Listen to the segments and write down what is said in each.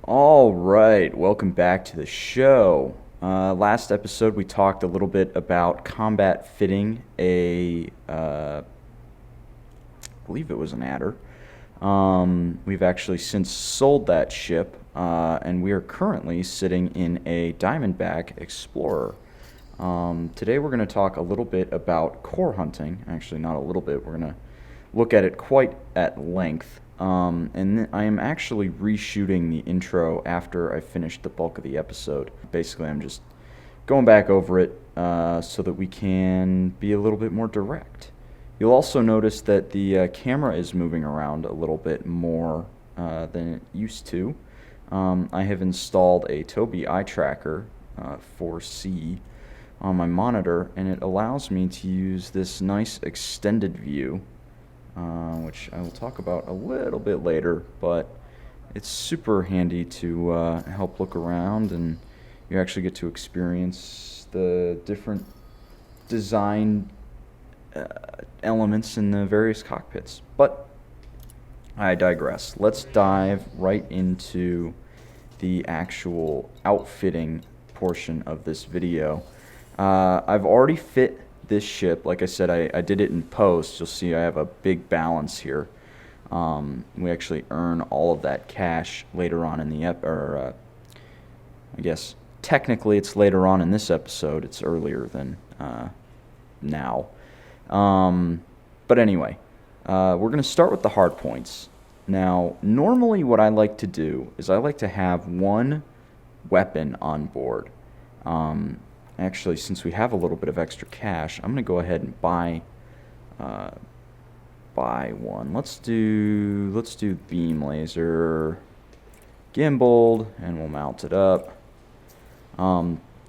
All right, welcome back to the show. Last episode, we talked a little bit about combat fitting I believe it was an adder. We've actually since sold that ship, and we are currently sitting in a Diamondback Explorer. Today, we're going to talk a little bit about core hunting. Actually, not a little bit. We're going to look at it quite at length. I am actually reshooting the intro after I finished the bulk of the episode. Basically, I'm just going back over it so that we can be a little bit more direct. You'll also notice that the camera is moving around a little bit more than it used to. I have installed a Tobii eye tracker 4C on my monitor, and it allows me to use this nice extended view, which I will talk about a little bit later, but it's super handy to help look around, and you actually get to experience the different design elements in the various cockpits. But I digress. Let's dive right into the actual outfitting portion of this video. I've already fit this ship. Like I said, I did it in post. You'll see I have a big balance here. We actually earn all of that cash later on in the I guess technically it's later on in this episode. It's earlier than now. But anyway, we're going to start with the hard points. Now, normally what I like to do is I like to have one weapon on board. Actually, since we have a little bit of extra cash, I'm going to go ahead and buy one. Let's do beam laser, gimbaled, and we'll mount it up.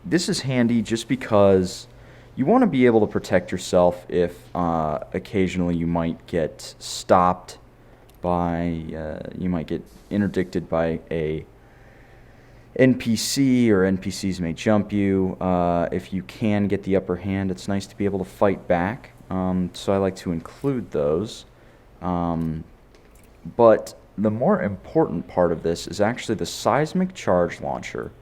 This is handy just because you want to be able to protect yourself if occasionally you might get stopped by, you might get interdicted by a NPC, or NPCs may jump you. If you can get the upper hand, it's nice to be able to fight back. So I like to include those. But the more important part of this is actually the seismic charge launcher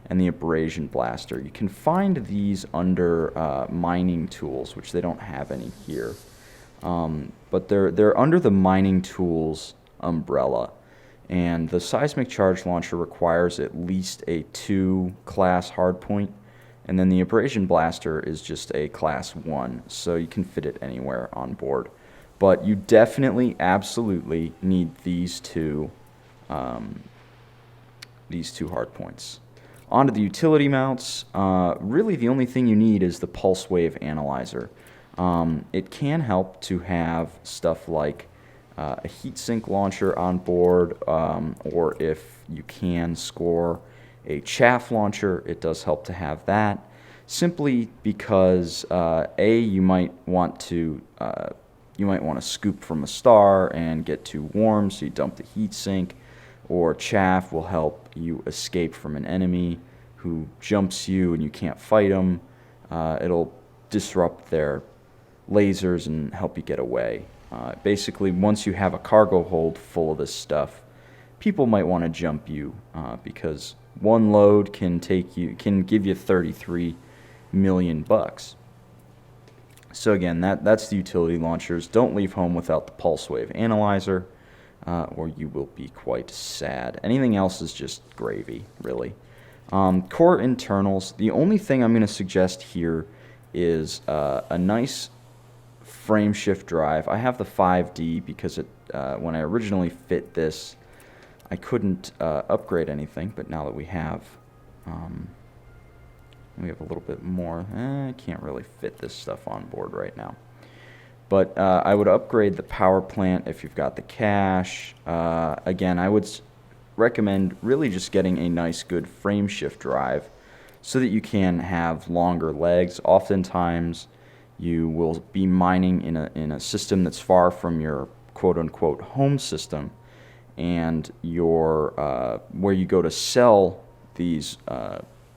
and the abrasion blaster. You can find these under mining tools, which they don't have any here. But they're under the mining tools umbrella. And the seismic charge launcher requires at least a 2 class hardpoint, and then the abrasion blaster is just a class 1, so you can fit it anywhere on board. But you definitely, absolutely need these two hardpoints. Onto the utility mounts. Really, the only thing you need is the pulse wave analyzer. It can help to have stuff like a heatsink launcher on board, or if you can score a chaff launcher, it does help to have that. Simply because you might want to scoop from a star and get too warm, so you dump the heatsink, or chaff will help you escape from an enemy who jumps you and you can't fight them. It'll disrupt their lasers and help you get away. Basically, once you have a cargo hold full of this stuff, people might want to jump you because one load can give you 33 million bucks. So again, that's the utility launchers. Don't leave home without the pulse wave analyzer, or you will be quite sad. Anything else is just gravy, really. Core internals. The only thing I'm going to suggest here is a nice frame shift drive. I have the 5D because when I originally fit this, I couldn't upgrade anything, but now that we have a little bit more, I can't really fit this stuff on board right now. But I would upgrade the power plant if you've got the cash. Again, I would recommend really just getting a nice good frame shift drive so that you can have longer legs. Oftentimes, you will be mining in a system that's far from your quote-unquote home system, and where you go to sell these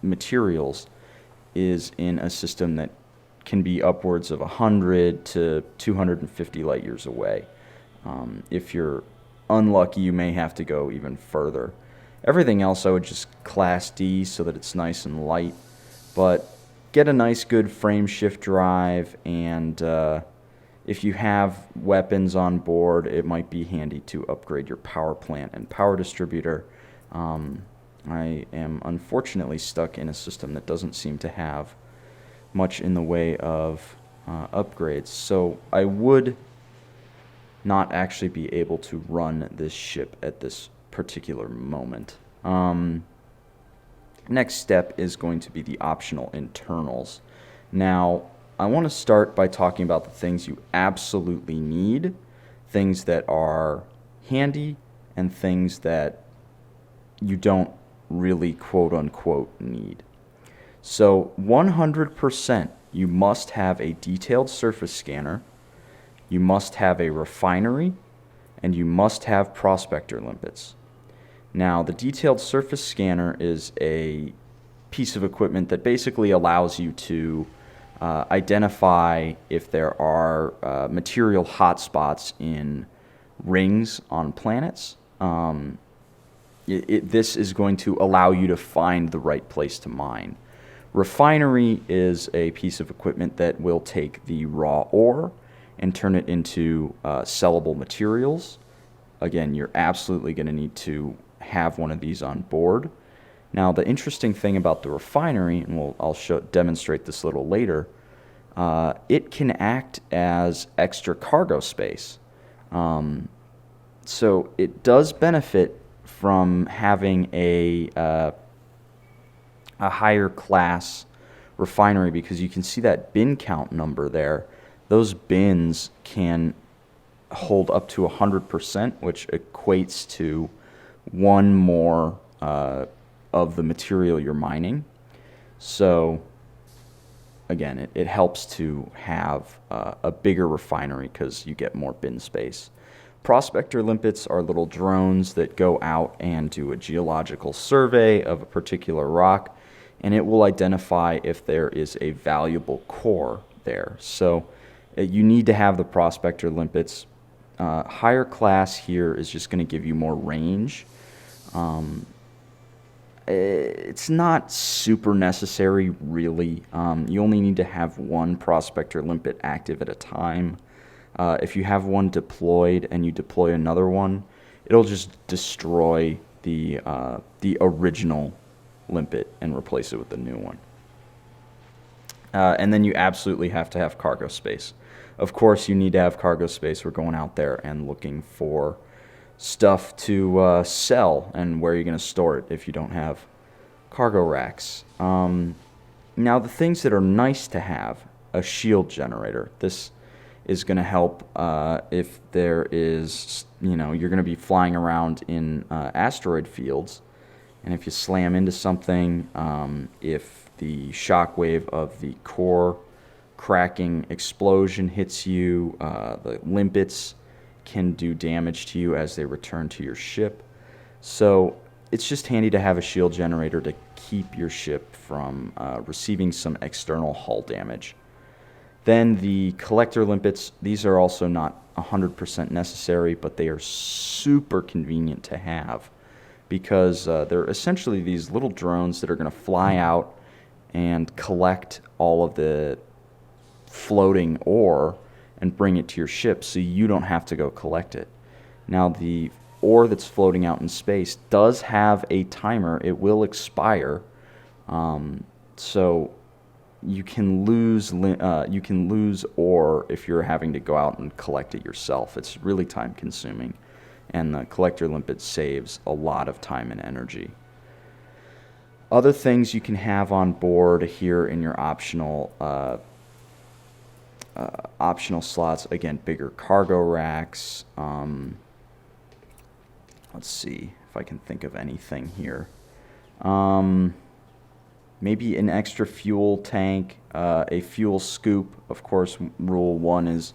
materials is in a system that can be upwards of 100 to 250 light years away. If you're unlucky, you may have to go even further. Everything else I would just Class D so that it's nice and light. But get a nice good frame shift drive, and if you have weapons on board, it might be handy to upgrade your power plant and power distributor. I am unfortunately stuck in a system that doesn't seem to have much in the way of upgrades, so I would not actually be able to run this ship at this particular moment. Next step is going to be the optional internals. Now, I want to start by talking about the things you absolutely need, things that are handy, and things that you don't really quote-unquote need. So 100% you must have a detailed surface scanner, you must have a refinery, and you must have prospector limpets. Now, the detailed surface scanner is a piece of equipment that basically allows you to identify if there are material hotspots in rings on planets. This is going to allow you to find the right place to mine. Refinery is a piece of equipment that will take the raw ore and turn it into sellable materials. Again, you're absolutely going to need to have one of these on board. Now, the interesting thing about the refinery, and I'll demonstrate this a little later, it can act as extra cargo space. So it does benefit from having a higher class refinery, because you can see that bin count number there. Those bins can hold up to 100%, which equates to one more of the material you're mining. So again, it helps to have a bigger refinery because you get more bin space. Prospector limpets are little drones that go out and do a geological survey of a particular rock, and it will identify if there is a valuable core there. So you need to have the prospector limpets. Higher class here is just going to give you more range. It's not super necessary, really. You only need to have one prospector limpet active at a time. If you have one deployed and you deploy another one, it'll just destroy the original limpet and replace it with the new one. And then you absolutely have to have cargo space. Of course, you need to have cargo space. We're going out there and looking for stuff to sell, and where you're going to store it if you don't have cargo racks. Now, the things that are nice to have: a shield generator. This is going to help if there is, you're going to be flying around in asteroid fields, and if you slam into something, if the shockwave of the core cracking explosion hits you, the limpets can do damage to you as they return to your ship. So it's just handy to have a shield generator to keep your ship from receiving some external hull damage. Then the collector limpets, these are also not 100% necessary, but they are super convenient to have, because they're essentially these little drones that are going to fly out and collect all of the floating ore and bring it to your ship, so you don't have to go collect it. Now, the ore that's floating out in space does have a timer. It will expire, so you can lose ore if you're having to go out and collect it yourself. It's really time consuming, and the collector limpet saves a lot of time and energy. Other things you can have on board here in your optional slots, again, bigger cargo racks. Let's see if I can think of anything here. Maybe an extra fuel tank, a fuel scoop. Of course, rule 1 is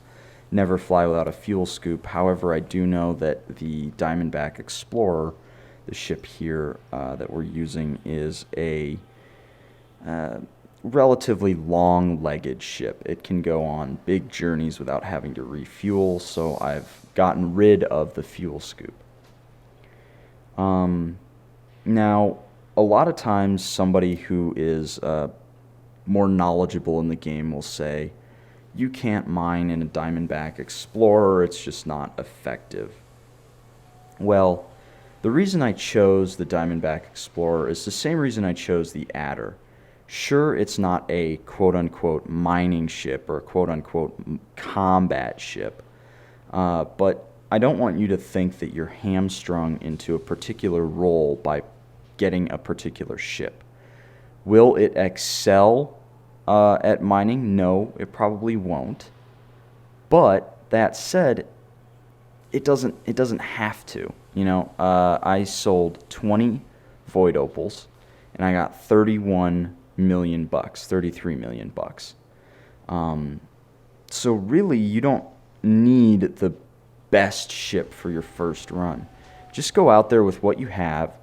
never fly without a fuel scoop. However, I do know that the Diamondback Explorer, the ship here that we're using, is a relatively long-legged ship. It can go on big journeys without having to refuel, so I've gotten rid of the fuel scoop. Now, a lot of times somebody who is more knowledgeable in the game will say, you can't mine in a Diamondback Explorer, it's just not effective. Well, the reason I chose the Diamondback Explorer is the same reason I chose the Adder. Sure, it's not a quote-unquote mining ship or a quote-unquote combat ship, but I don't want you to think that you're hamstrung into a particular role by getting a particular ship. Will it excel at mining? No, it probably won't. But that said, it doesn't have to. You know, I sold 20 Void Opals, and I got 31 million bucks, 33 million bucks. So really, you don't need the best ship for your first run. Just go out there with what you have,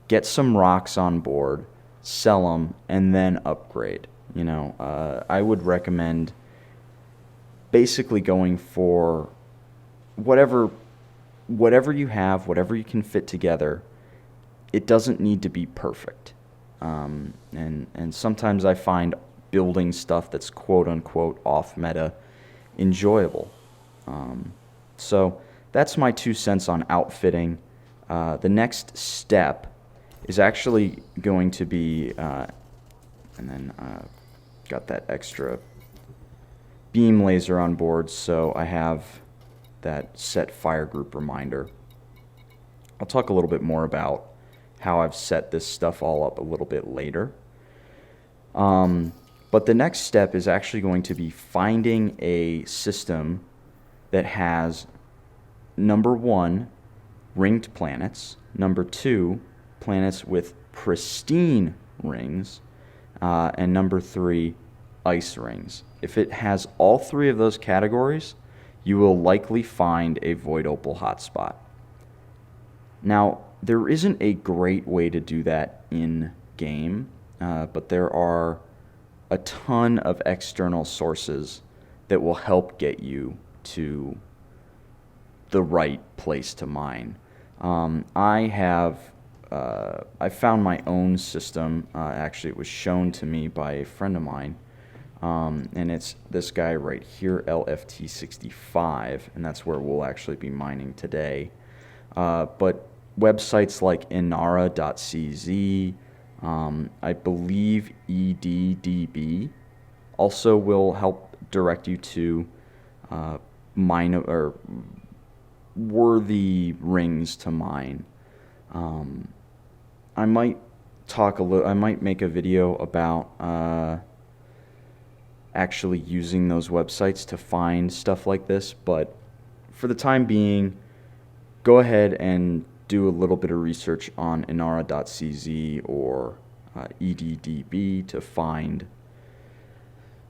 get some rocks on board, sell them, and then upgrade. You know, I would recommend basically going for whatever you have, whatever you can fit together. It doesn't need to be perfect. And sometimes I find building stuff that's quote-unquote off-meta enjoyable. So that's my 2 cents on outfitting. The next step is actually going to be, and then got that extra beam laser on board, so I have that set fire group reminder. I'll talk a little bit more about how I've set this stuff all up a little bit later. But the next step is actually going to be finding a system that has, number 1, ringed planets, number 2, planets with pristine rings, and number 3, ice rings. If it has all 3 of those categories, you will likely find a Void Opal hotspot. Now, there isn't a great way to do that in-game, but there are a ton of external sources that will help get you to the right place to mine. I found my own system. Actually, it was shown to me by a friend of mine, and it's this guy right here, LFT65, and that's where we'll actually be mining today. But websites like inara.cz, I believe EDDB, also will help direct you to mine or worthy rings to mine. I might make a video about actually using those websites to find stuff like this, but for the time being, go ahead and do a little bit of research on inara.cz or EDDB to find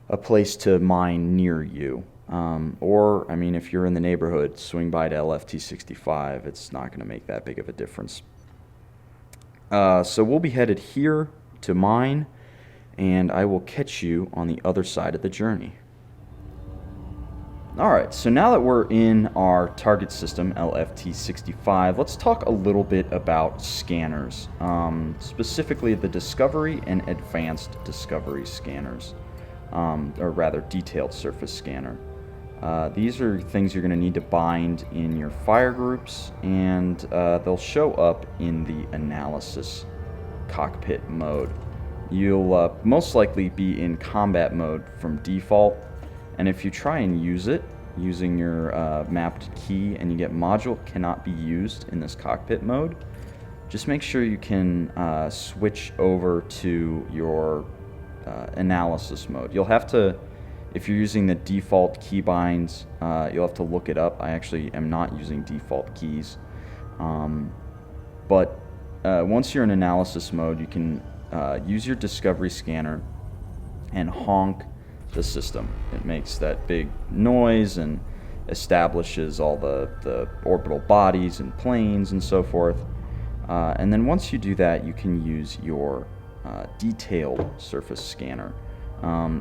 a place to mine near you. Or, I mean, if you're in the neighborhood, swing by to LFT65. It's not going to make that big of a difference. So we'll be headed here to mine, and I will catch you on the other side of the journey. Alright, so now that we're in our target system, LFT65, let's talk a little bit about scanners, specifically the Discovery and Advanced Discovery scanners, or rather Detailed Surface Scanner. These are things you're going to need to bind in your fire groups, and they'll show up in the Analysis cockpit mode. You'll most likely be in combat mode from default, and if you try and use it using your mapped key and you get module cannot be used in this cockpit mode, just make sure you can switch over to your analysis mode. You'll have to, if you're using the default keybinds, you'll have to look it up. I actually am not using default keys. But once you're in analysis mode, you can use your Discovery scanner and honk the system. It makes that big noise and establishes all the orbital bodies and planes and so forth. And then once you do that, you can use your Detailed Surface Scanner.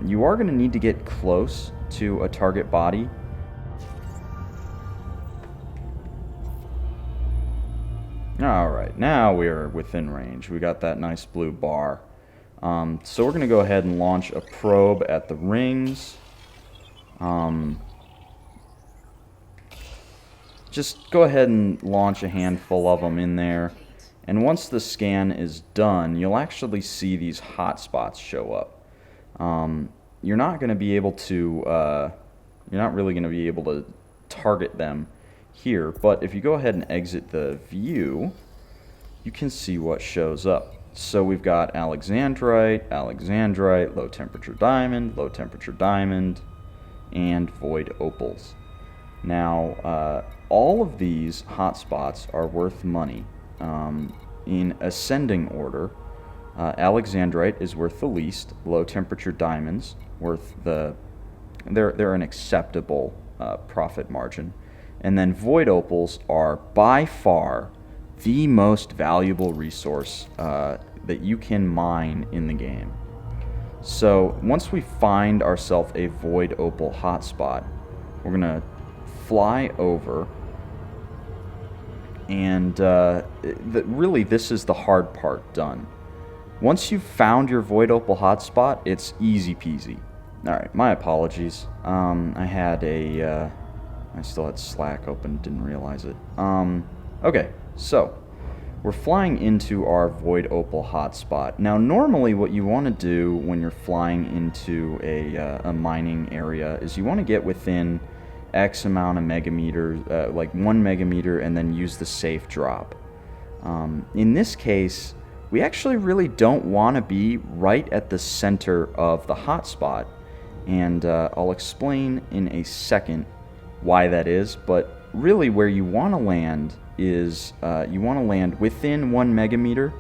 You are going to need to get close to a target body. Alright, now we're within range. We got that nice blue bar. So we're going to go ahead and launch a probe at the rings. Just go ahead and launch a handful of them in there. And once the scan is done, you'll actually see these hotspots show up. You're not going to be able to, you're not really going to be able to target them here, but if you go ahead and exit the view, you can see what shows up. So we've got alexandrite, alexandrite, low temperature diamond, and void opals. Now, all of these hotspots are worth money. In ascending order, alexandrite is worth the least. Low temperature diamonds worth they're an acceptable profit margin, and then void opals are by far the most valuable resource that you can mine in the game. So once we find ourselves a void opal hotspot, we're gonna fly over. And really, this is the hard part done. Once you've found your void opal hotspot, it's easy peasy. Alright, my apologies. I still had Slack open, didn't realize it. Okay, so we're flying into our void opal hotspot. Now, normally what you want to do when you're flying into a mining area is you want to get within X amount of megameters, like 1 megameter, and then use the safe drop. In this case, we actually really don't want to be right at the center of the hotspot, and I'll explain in a second why that is, but really where you want to land is you want to land within 1 megameter,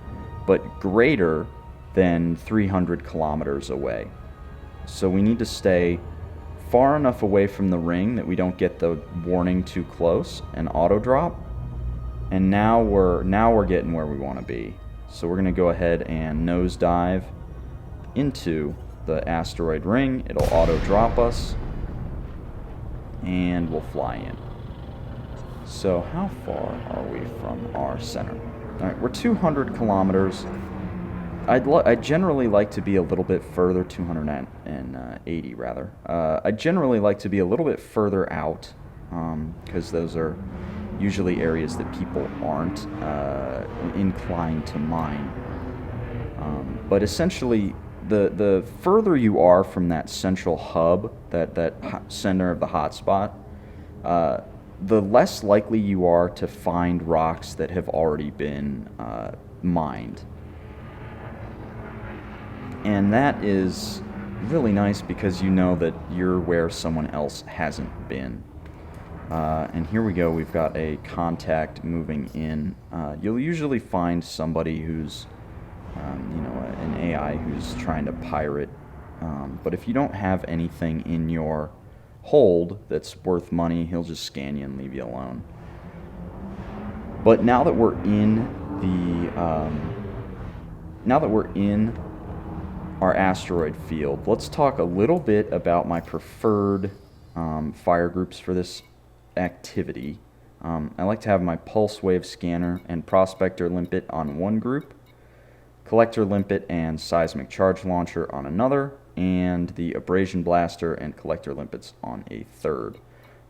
but greater than 300 kilometers away. So we need to stay far enough away from the ring that we don't get the warning too close and auto drop. And now we're getting where we want to be. So we're going to go ahead and nosedive into the asteroid ring. It'll auto drop us, and we'll fly in. So how far are we from our center? All right, we're 200 kilometers. I'd generally like to be a little bit further, 280 rather. I'd generally like to be a little bit further out, because those are usually areas that people aren't inclined to mine. But essentially, the further you are from that central hub, that center of the hotspot, the less likely you are to find rocks that have already been mined. And that is really nice because you know that you're where someone else hasn't been. And here we go, we've got a contact moving in. You'll usually find somebody who's, an AI who's trying to pirate. But if you don't have anything in your hold that's worth money, he'll just scan you and leave you alone. But now that we're in our asteroid field, let's talk a little bit about my preferred fire groups for this activity. I like to have my pulse wave scanner and prospector limpet on one group, collector limpet and seismic charge launcher on another, and the abrasion blaster and collector limpets on a third.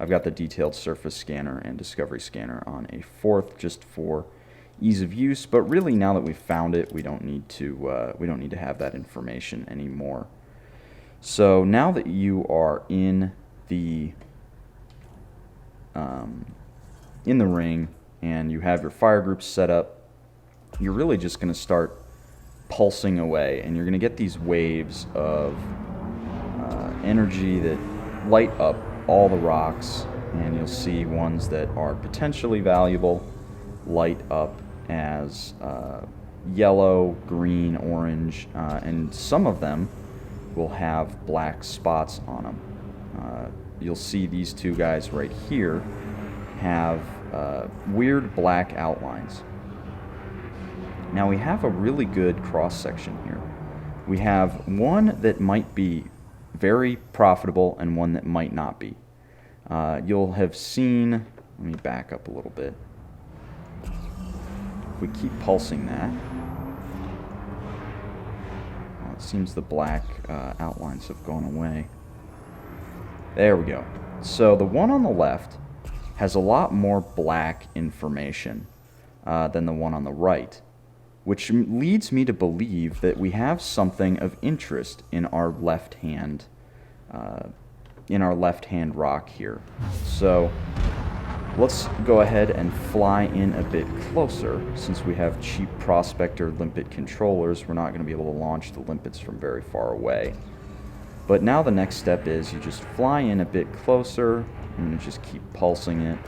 I've got the detailed surface scanner and discovery scanner on a fourth, just for ease of use. But really, now that we've found it, we don't need to have that information anymore. So now that you are in the ring and you have your fire groups set up, you're really just going to start pulsing away, and you're going to get these waves of energy that light up all the rocks, and you'll see ones that are potentially valuable light up as yellow, green, orange, and some of them will have black spots on them. You'll see these two guys right here have weird black outlines. Now we have a really good cross-section here. We have one that might be very profitable and one that might not be. You'll have seen, let me back up a little bit. If we keep pulsing that, well, it seems the black outlines have gone away. There we go. So the one on the left has a lot more black information than the one on the right, which leads me to believe that we have something of interest in our left-hand rock here. So let's go ahead and fly in a bit closer. Since we have cheap Prospector limpet controllers, we're not going to be able to launch the limpets from very far away. But now the next step is you just fly in a bit closer and just keep pulsing it.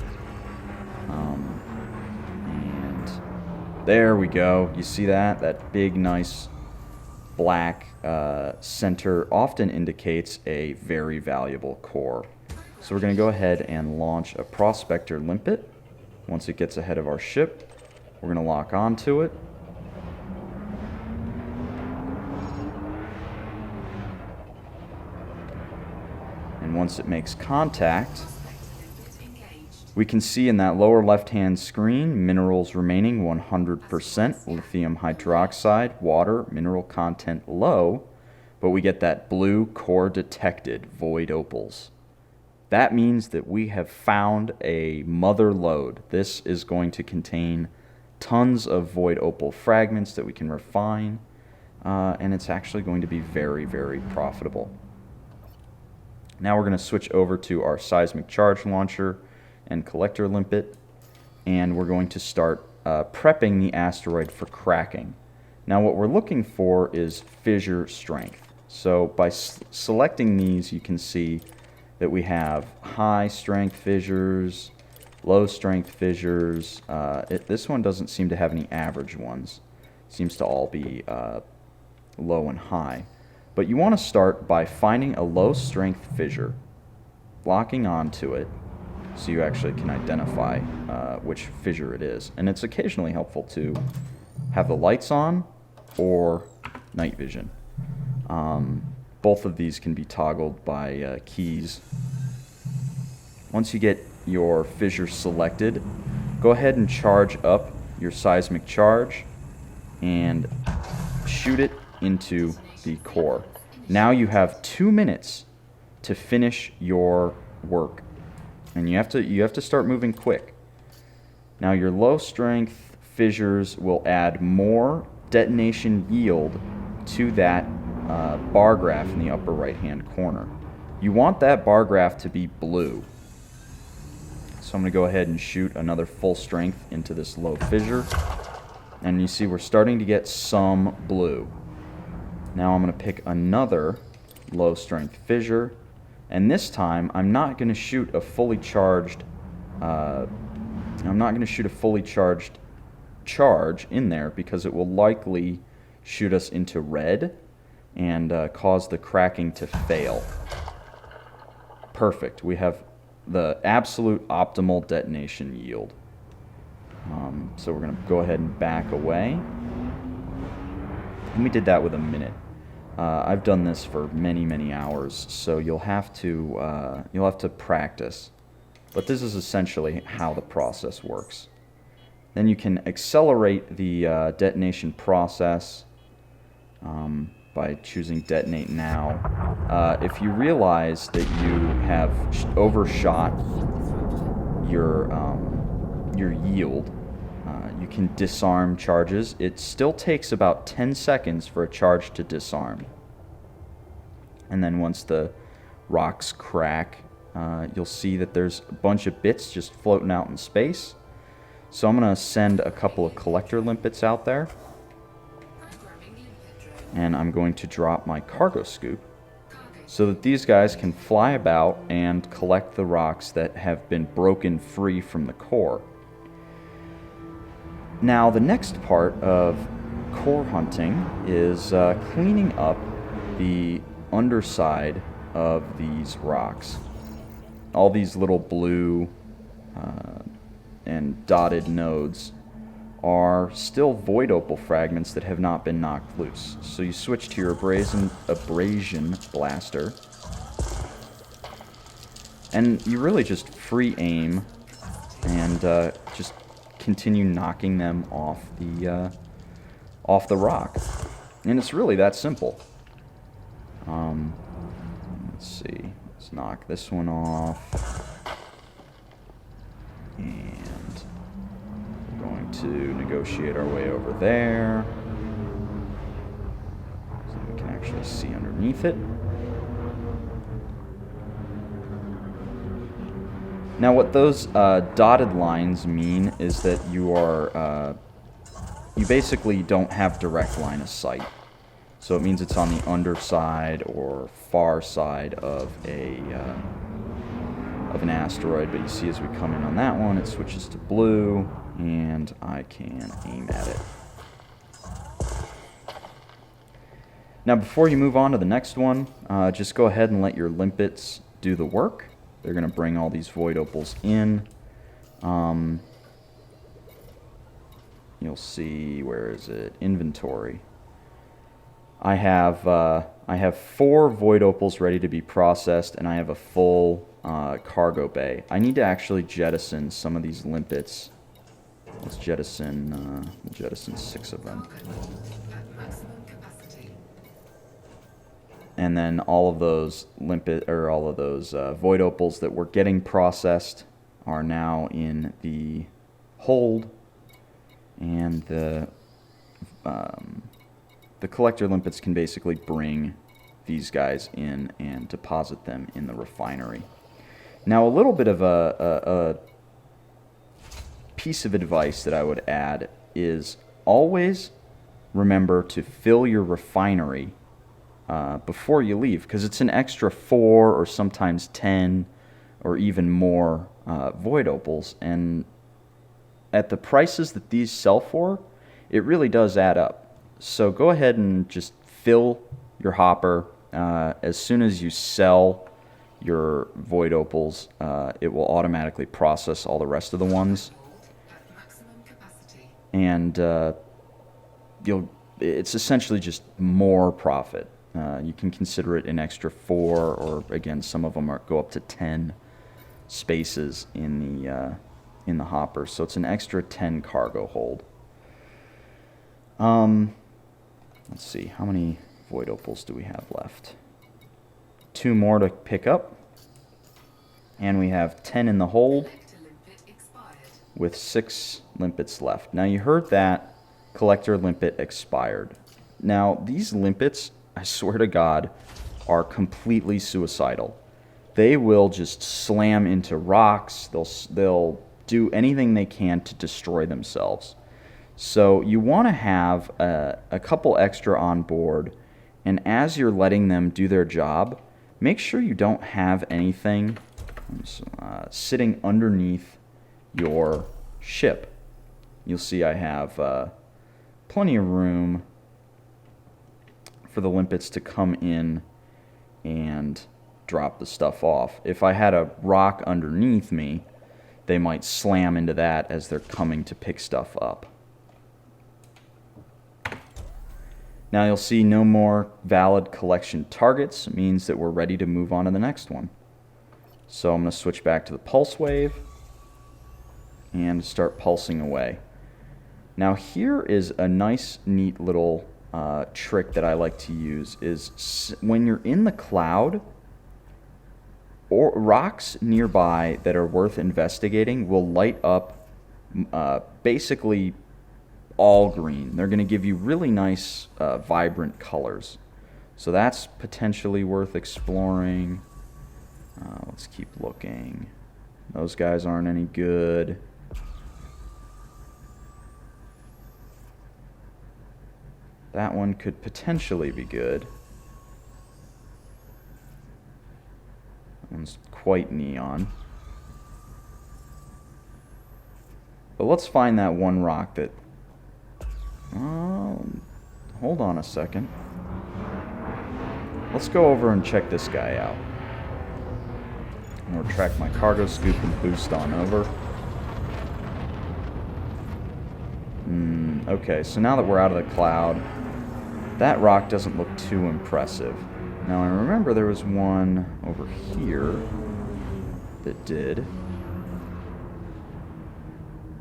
And there we go. You see that? That big, nice black center often indicates a very valuable core. So we're going to go ahead and launch a Prospector limpet. Once it gets ahead of our ship, we're going to lock onto it. And once it makes contact, we can see in that lower left-hand screen, minerals remaining 100%, lithium hydroxide, water, mineral content low, but we get that blue core detected, void opals. That means that we have found a Motherload. This is going to contain tons of void opal fragments that we can refine, and it's actually going to be very, very profitable. Now we're going to switch over to our seismic charge launcher and collector limpet, and we're going to start prepping the asteroid for cracking. Now what we're looking for is fissure strength. So by selecting these, you can see that we have high strength fissures, low strength fissures. This one doesn't seem to have any average ones. It seems to all be low and high. But you want to start by finding a low strength fissure, locking onto it, so you actually can identify which fissure it is. And it's occasionally helpful to have the lights on or night vision. Both of these can be toggled by keys. Once you get your fissure selected, go ahead and charge up your seismic charge and shoot it into the core. Now you have 2 minutes to finish your work, and you have to start moving quick. Now your low strength fissures will add more detonation yield to that bar graph in the upper right hand corner. You want that bar graph to be blue. So I'm going to go ahead and shoot another full strength into this low fissure, and you see we're starting to get some blue. Now I'm going to pick another low strength fissure, and this time I'm not going to shoot a fully charged charge in there, because it will likely shoot us into red and cause the cracking to fail. Perfect. We have the absolute optimal detonation yield. So we're going to go ahead and back away. And we did that with a minute. I've done this for many hours, so you'll have to practice. But this is essentially how the process works. Then you can accelerate the detonation process by choosing Detonate Now. If you realize that you have overshot your yield, you can disarm charges. It still takes about 10 seconds for a charge to disarm. And then once the rocks crack, you'll see that there's a bunch of bits just floating out in space. So I'm going to send a couple of collector limpets out there. And I'm going to drop my cargo scoop so that these guys can fly about and collect the rocks that have been broken free from the core. Now, the next part of core hunting is cleaning up the underside of these rocks. All these little blue and dotted nodes are still void opal fragments that have not been knocked loose. So you switch to your abrasion blaster, and you really just free aim and just continue knocking them off the rock. And it's really that simple. Let's see. Let's knock this one off. And we're going to negotiate our way over there. So we can actually see underneath it. Now what those dotted lines mean is that you basically don't have direct line of sight. So it means it's on the underside or far side of an asteroid. But you see as we come in on that one, it switches to blue, and I can aim at it. Now before you move on to the next one, just go ahead and let your limpets do the work. They're going to bring all these void opals in. You'll see, where is it? Inventory. I have 4 void opals ready to be processed, and I have a full cargo bay. I need to actually jettison some of these limpets. Let's jettison 6 of them. And then all of those void opals that were getting processed are now in the hold, and the collector limpets can basically bring these guys in and deposit them in the refinery. Now, a little bit of a piece of advice that I would add is always remember to fill your refinery before you leave, because it's an extra 4 or sometimes 10 or even more void opals, and at the prices that these sell for, it really does add up. So go ahead and just fill your hopper. As soon as you sell your void opals, it will automatically process all the rest of the ones, and it's essentially just more profit. You can consider it an extra 4, or again, some of them go up to 10 spaces in the hopper. So it's an extra 10 cargo hold. Let's see, how many void opals do we have left? 2 more to pick up, and we have 10 in the hold with 6 limpets left. Now you heard that collector limpet expired. Now these limpets, I swear to God, are completely suicidal. They will just slam into rocks. They'll do anything they can to destroy themselves. So you want to have a couple extra on board, and as you're letting them do their job, make sure you don't have anything sitting underneath your ship. You'll see I have plenty of room for the limpets to come in and drop the stuff off. If I had a rock underneath me, they might slam into that as they're coming to pick stuff up. Now you'll see no more valid collection targets. It means that we're ready to move on to the next one. So I'm going to switch back to the pulse wave and start pulsing away. Now here is a nice, neat little trick that I like to use is when you're in the cloud, or rocks nearby that are worth investigating will light up basically all green. They're going to give you really nice, vibrant colors. So that's potentially worth exploring. Let's keep looking. Those guys aren't any good. That one could potentially be good. That one's quite neon. But let's find that one rock that... hold on a second. Let's go over and check this guy out. I'm going to track my cargo scoop and boost on over. Okay, so now that we're out of the cloud, that rock doesn't look too impressive. Now I remember there was one over here that did.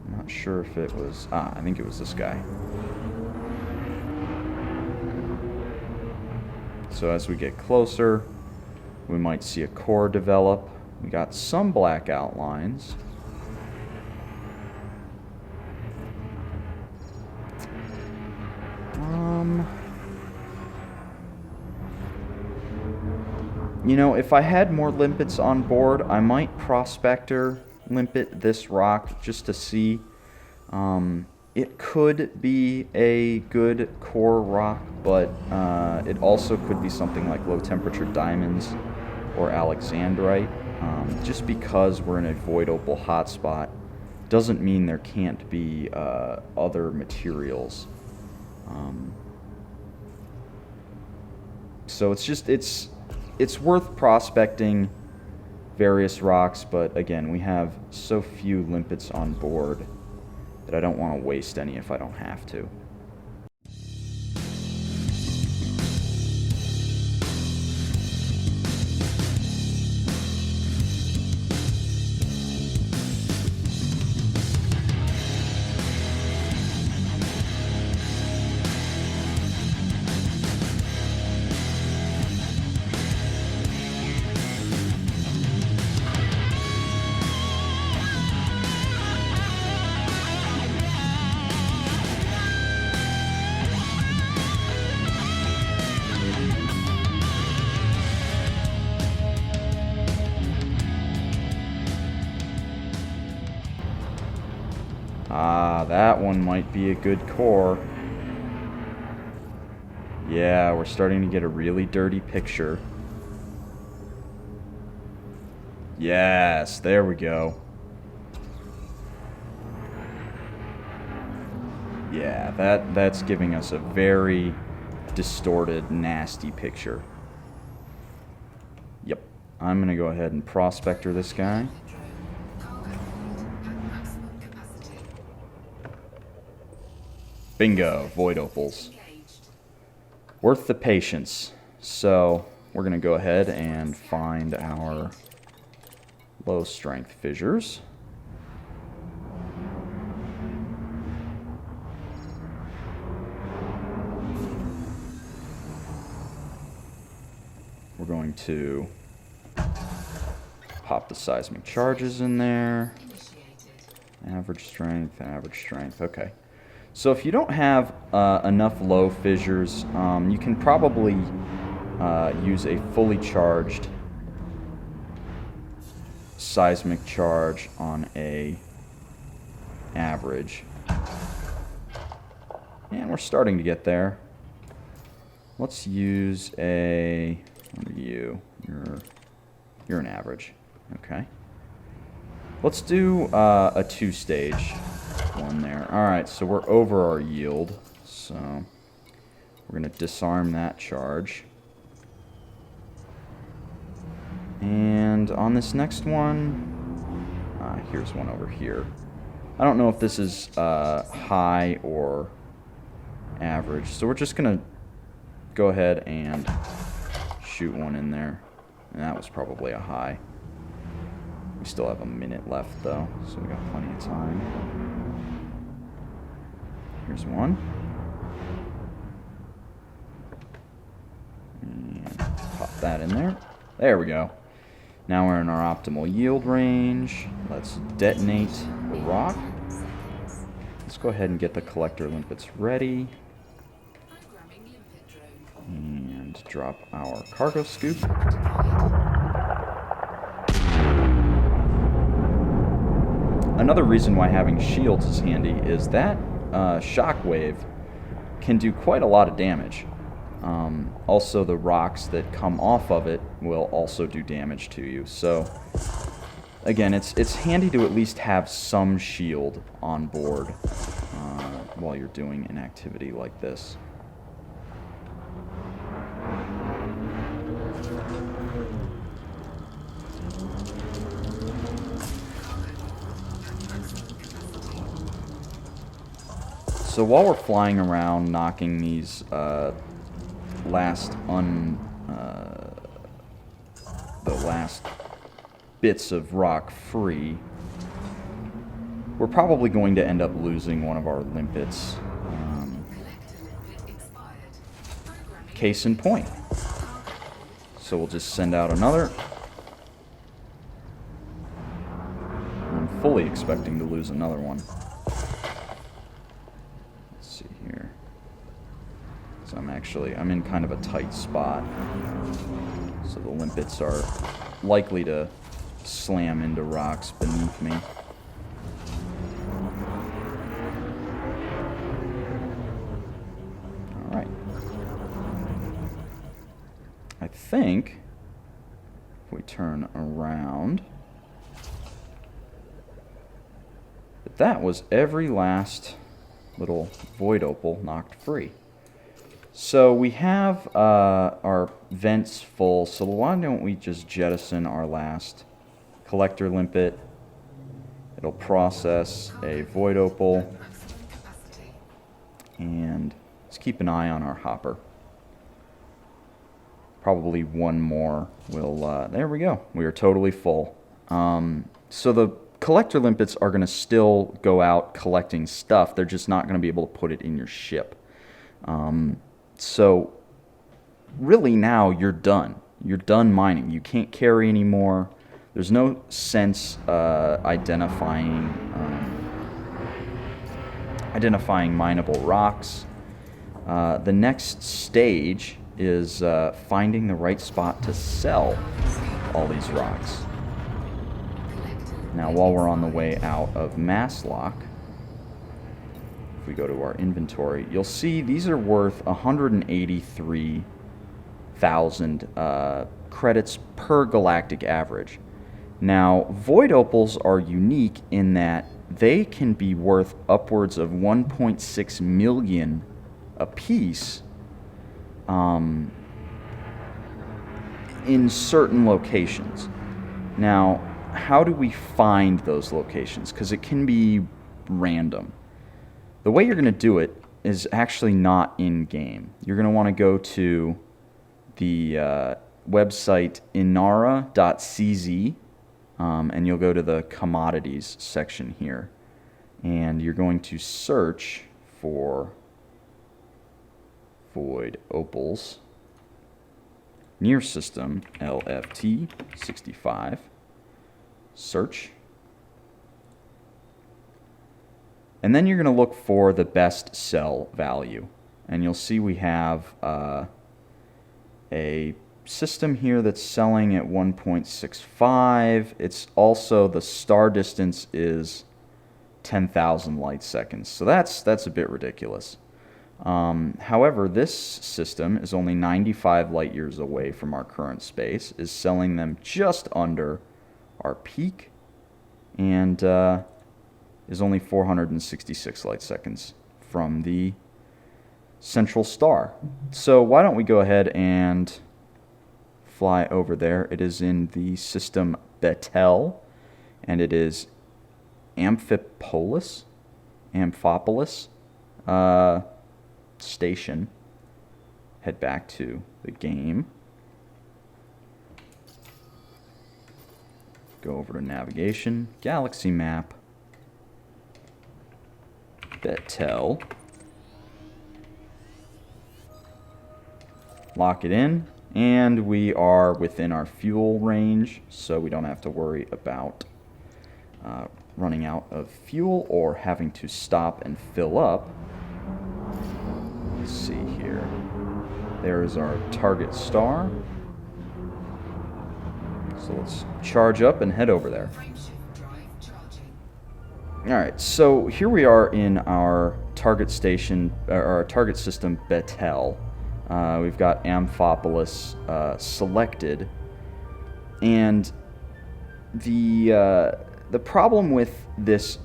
I'm not Not sure if it was... I think it was this guy. So as we get closer, we might see a core develop. We got some black outlines. You know, if I had more limpets on board, I might prospector limpet this rock just to see. It could be a good core rock, but it also could be something like low temperature diamonds or alexandrite. Just because we're in a voidable hotspot doesn't mean there can't be other materials. So it's worth prospecting various rocks, but again, we have so few limpets on board that I don't want to waste any if I don't have to. That one might be a good core. Yeah, we're starting to get a really dirty picture. Yes, there we go. Yeah, that's giving us a very distorted, nasty picture. Yep, I'm gonna go ahead and prospector this guy. Bingo, void opals. Worth the patience. So we're going to go ahead and find our low strength fissures. We're going to pop the seismic charges in there. Average strength, average strength. Okay. So if you don't have enough low fissures, you can probably use a fully charged seismic charge on a average. And we're starting to get there. Let's use a... What are you? You're an average. Okay. Let's do a two-stage one there. Alright, so we're over our yield. So we're going to disarm that charge. And on this next one, here's one over here. I don't know if this is high or average. So we're just going to go ahead and shoot one in there. And that was probably a high. We still have a minute left though, so we got plenty of time. Here's one. And pop that in there. There we go. Now we're in our optimal yield range. Let's detonate the rock. Let's go ahead and get the collector limpets ready. And drop our cargo scoop. Another reason why having shields is handy is that shockwave can do quite a lot of damage. Also, the rocks that come off of it will also do damage to you. So, again, it's handy to at least have some shield on board while you're doing an activity like this. So while we're flying around knocking these the last bits of rock free, we're probably going to end up losing one of our limpets. Case in point. So we'll just send out another. I'm fully expecting to lose another one. Let's see here. So I'm in kind of a tight spot. So the limpets are likely to slam into rocks beneath me. Alright. I think if we turn around, that was every last little void opal knocked free. So we have our vents full, so why don't we just jettison our last collector limpet. It'll process a void opal, and let's keep an eye on our hopper. Probably one more will, there we go. We are totally full. So the collector limpets are going to still go out collecting stuff. They're just not going to be able to put it in your ship. So really now you're done. You're done mining. You can't carry anymore. There's no sense identifying mineable rocks. The next stage is finding the right spot to sell all these rocks. Now, while we're on the way out of Masslock, if we go to our inventory, you'll see these are worth 183,000 credits per galactic average. Now, void opals are unique in that they can be worth upwards of 1.6 million a piece in certain locations. Now, how do we find those locations? Because it can be random. The way you're going to do it is actually not in-game. You're going to want to go to the website inara.cz, and you'll go to the commodities section here. And you're going to search for void opals, near system LFT 65, search, and then you're going to look for the best sell value, and you'll see we have a system here that's selling at 1.65. It's also, the star distance is 10,000 light seconds, so that's a bit ridiculous. However, this system is only 95 light years away from our current space, is selling them just under our peak, and is only 466 light seconds from the central star. So why don't we go ahead and fly over there. It is in the system Betel, and it is Amphipolis station. Head back to the game. Go over to navigation, galaxy map, Betel. Lock it in, and we are within our fuel range, so we don't have to worry about running out of fuel or having to stop and fill up. Let's see here. There is our target star. So let's charge up and head over there. Alright, so here we are in our target station, or our target system Betel. We've got Amphipolis selected, and the problem with this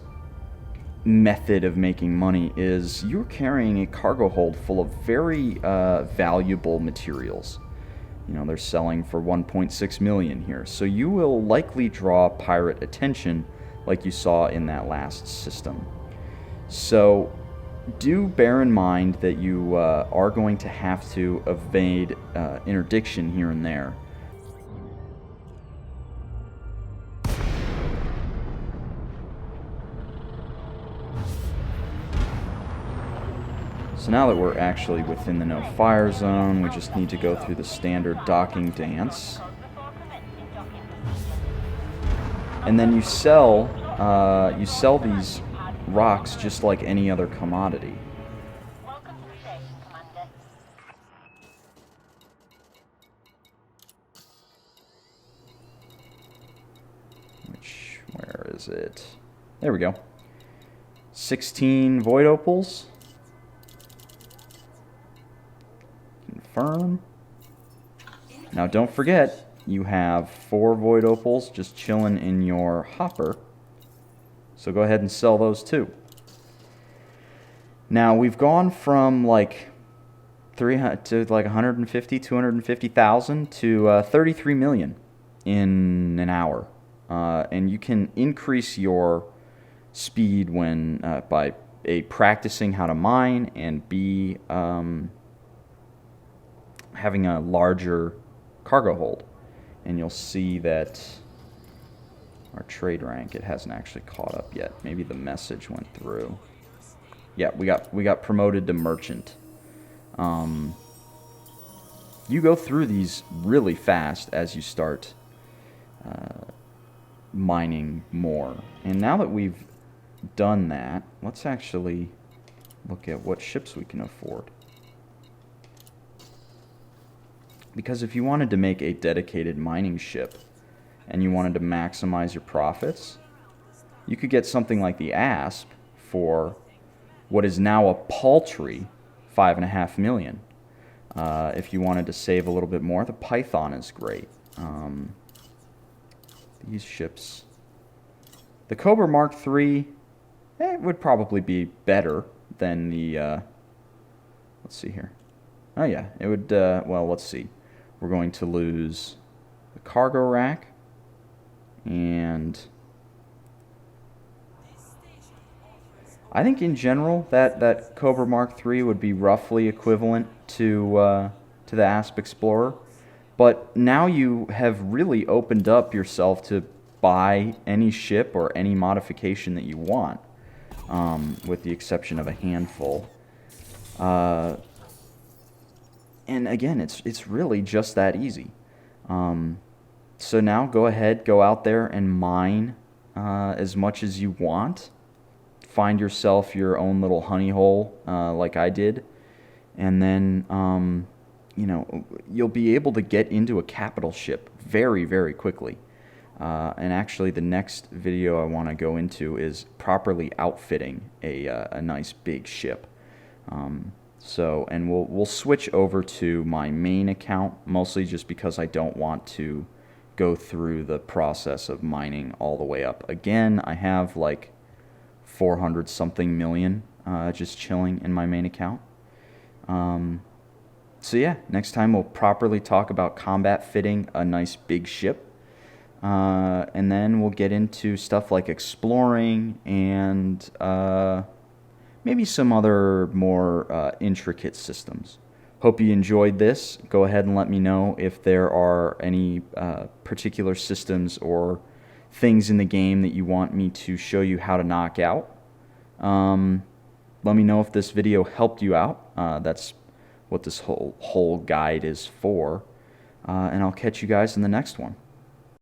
method of making money is you're carrying a cargo hold full of very valuable materials. You know, they're selling for 1.6 million here, so you will likely draw pirate attention like you saw in that last system. So do bear in mind that you are going to have to evade interdiction here and there. So now that we're actually within the no-fire zone, we just need to go through the standard docking dance. And then you sell these rocks just like any other commodity. Where is it? There we go. 16 void opals. Confirm. Now don't forget, you have 4 void opals just chilling in your hopper. So go ahead and sell those too. Now we've gone from like 300 to like 150, 250,000 to 33 million in an hour. And you can increase your speed when by A, practicing how to mine, and B, having a larger cargo hold. And you'll see that our trade rank, it hasn't actually caught up yet. Maybe the message went through. Yeah, we got promoted to merchant. You go through these really fast as you start mining more. And now that we've done that, let's actually look at what ships we can afford. Because if you wanted to make a dedicated mining ship and you wanted to maximize your profits, you could get something like the Asp for what is now a paltry 5.5 million. If you wanted to save a little bit more, the Python is great. These ships, the Cobra Mark III, would probably be better than the, let's see here. Oh yeah, it would, well, let's see. We're going to lose the cargo rack, and I think in general that Cobra Mark III would be roughly equivalent to the Asp Explorer. But now you have really opened up yourself to buy any ship or any modification that you want, with the exception of a handful. And again, it's really just that easy. So now go ahead, go out there and mine as much as you want. Find yourself your own little honey hole, like I did, and then you know, you'll be able to get into a capital ship very, very quickly. And actually, the next video I want to go into is properly outfitting a nice big ship. And we'll switch over to my main account, mostly just because I don't want to go through the process of mining all the way up again. I have like 400 something million just chilling in my main account. So yeah, next time we'll properly talk about combat fitting a nice big ship. And then we'll get into stuff like exploring and maybe some other more intricate systems. Hope you enjoyed this. Go ahead and let me know if there are any particular systems or things in the game that you want me to show you how to knock out. Let me know if this video helped you out. That's what this whole guide is for. And I'll catch you guys in the next one.